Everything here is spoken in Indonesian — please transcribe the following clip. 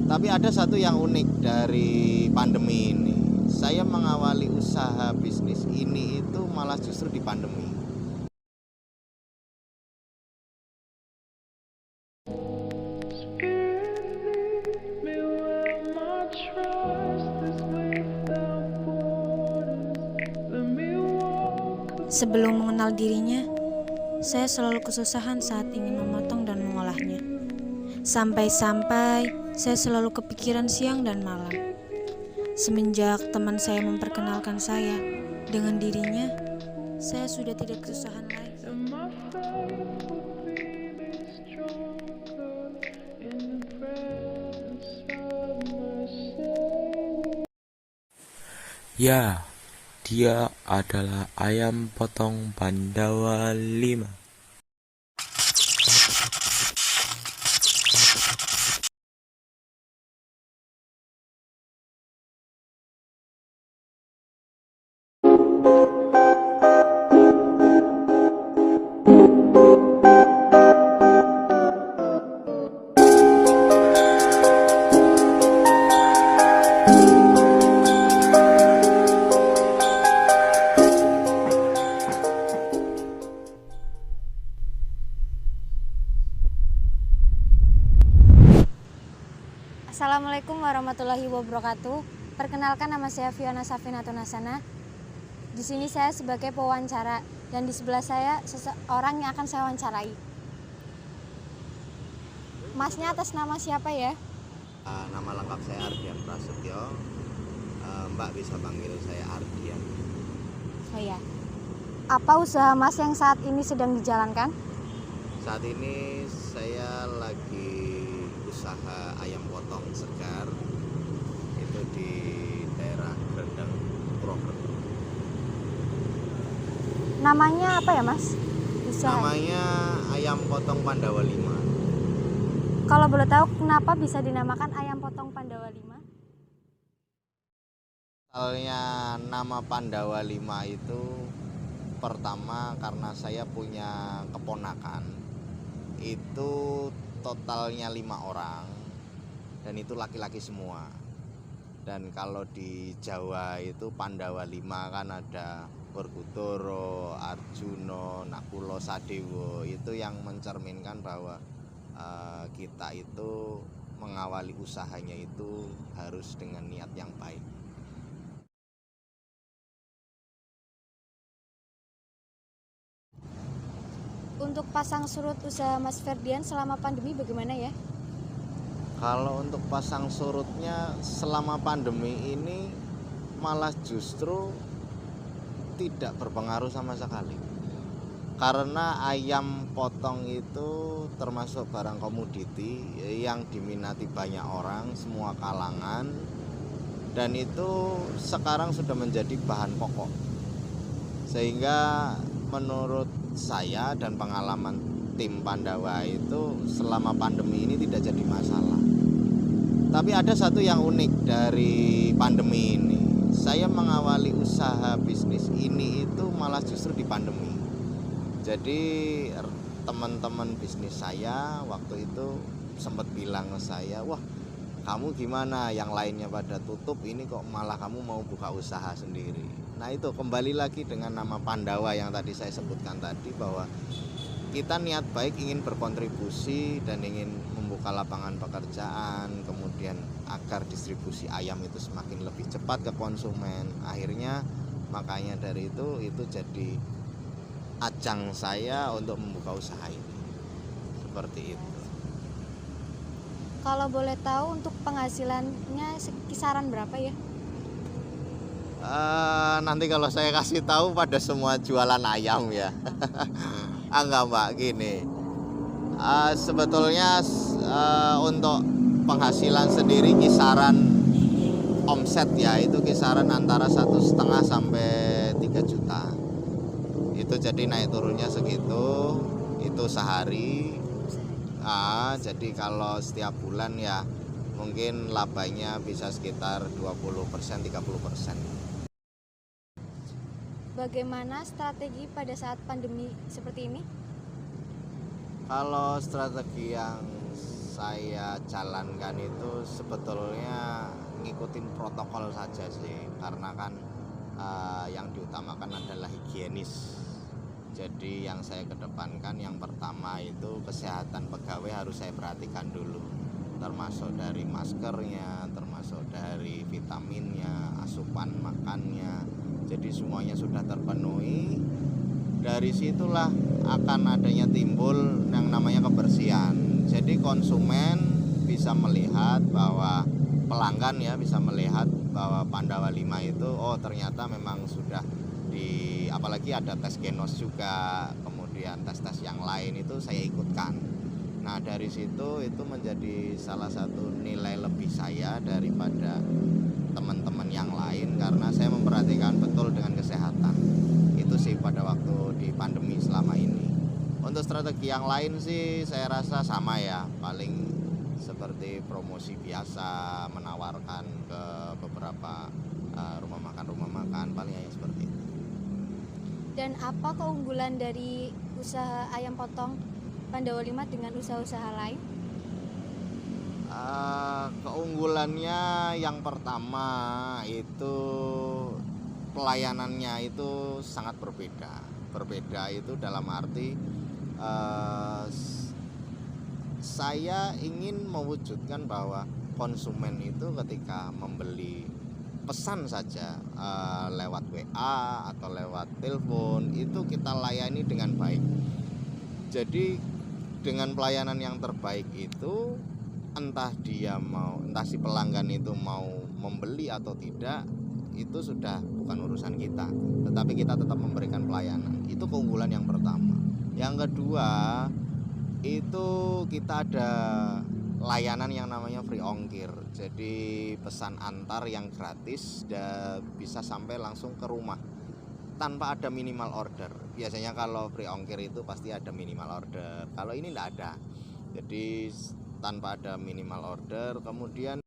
Tapi ada satu yang unik dari pandemi ini. Saya mengawali usaha bisnis ini itu malah justru di pandemi. Sebelum mengenal dirinya, saya selalu kesusahan saat ingin memotong dan mengolahnya. Sampai-sampai saya selalu kepikiran siang dan malam. Semenjak teman saya memperkenalkan saya dengan dirinya, saya sudah tidak kesusahan lagi. Ya, dia adalah ayam potong Pandawa 5. Assalamualaikum warahmatullahi wabarakatuh. Perkenalkan, nama saya Fiona Safinatun Hasana. Di sini saya sebagai pewawancara dan di sebelah saya seseorang yang akan saya wawancarai. Masnya atas nama siapa ya? Nama lengkap saya Ardian Prasetyo. Mbak bisa panggil saya Ardian. Oh ya. Apa usaha Mas yang saat ini sedang dijalankan? Saat ini saya lagi usaha ayam potong segar itu di daerah Grendeng, Purwokerto. Namanya apa ya, Mas? Namanya ayam potong Pandawa 5. Kalau boleh tahu kenapa bisa dinamakan ayam potong Pandawa 5? Soalnya nama Pandawa 5 itu pertama karena saya punya keponakan. Itu totalnya 5 orang dan itu laki-laki semua. Dan kalau di Jawa itu Pandawa 5 kan ada Workudara, Arjuna, Nakula, Sadewa. Itu yang mencerminkan bahwa kita itu mengawali usahanya itu harus dengan niat yang baik. Untuk pasang surut usaha Mas Ferdian selama pandemi bagaimana ya? Kalau untuk pasang surutnya selama pandemi ini malah justru tidak berpengaruh sama sekali. Karena ayam potong itu termasuk barang komoditi yang diminati banyak orang, semua kalangan, dan itu sekarang sudah menjadi bahan pokok. Sehingga menurut saya dan pengalaman tim Pandawa itu selama pandemi ini tidak jadi masalah. Tapi ada satu yang unik dari pandemi ini. Saya mengawali usaha bisnis ini itu malah justru di pandemi. Jadi teman-teman bisnis saya waktu itu sempat bilang ke saya, wah kamu gimana, yang lainnya pada tutup, ini kok malah kamu mau buka usaha sendiri. Nah itu kembali lagi dengan nama Pandawa yang tadi saya sebutkan tadi, bahwa kita niat baik ingin berkontribusi dan ingin membuka lapangan pekerjaan, kemudian agar distribusi ayam itu semakin lebih cepat ke konsumen. Akhirnya makanya dari itu jadi ajang saya untuk membuka usaha ini. Seperti itu. Kalau boleh tahu untuk penghasilannya kisaran berapa ya? Nanti kalau saya kasih tahu pada semua jualan ayam ya. Enggak Mbak, gini. Sebetulnya untuk penghasilan sendiri kisaran omset ya itu kisaran antara 1,5 sampai 3 juta. Itu jadi naik turunnya segitu, itu sehari. Jadi kalau setiap bulan ya mungkin labanya bisa sekitar 20%, 30%. Bagaimana strategi pada saat pandemi seperti ini? Kalau strategi yang saya jalankan itu sebetulnya ngikutin protokol saja sih, karena kan yang diutamakan adalah higienis. Jadi yang saya kedepankan yang pertama itu kesehatan pegawai harus saya perhatikan dulu, termasuk dari maskernya, termasuk dari vitaminnya, asupan makannya. Jadi semuanya sudah terpenuhi. Dari situlah akan adanya timbul yang namanya kebersihan. Jadi konsumen bisa melihat bahwa pelanggan ya bisa melihat bahwa Pandawa 5 itu ternyata memang sudah apalagi ada tes genos juga, kemudian tes-tes yang lain itu saya ikutkan. Nah dari situ itu menjadi salah satu nilai lebih saya daripada teman-teman yang lain, karena saya memperhatikan betul dengan kesehatan. Itu sih pada waktu di pandemi selama ini. Untuk strategi yang lain sih saya rasa sama ya, paling seperti promosi biasa, menawarkan ke beberapa rumah makan paling hanya seperti itu. Dan apa keunggulan dari usaha ayam potong Pandawa 5 dengan usaha-usaha lain? Keunggulannya yang pertama itu pelayanannya itu sangat berbeda. Berbeda itu dalam arti saya ingin mewujudkan bahwa konsumen itu ketika membeli pesan saja lewat WA atau lewat telepon itu kita layani dengan baik. Jadi dengan pelayanan yang terbaik itu entah si pelanggan itu mau membeli atau tidak, itu sudah bukan urusan kita, tetapi kita tetap memberikan pelayanan. Itu keunggulan yang pertama. Yang kedua itu kita ada layanan yang namanya free ongkir. Jadi pesan antar yang gratis dan bisa sampai langsung ke rumah tanpa ada minimal order. Biasanya kalau free ongkir itu pasti ada minimal order. Kalau ini tidak ada. Jadi tanpa ada minimal order. Kemudian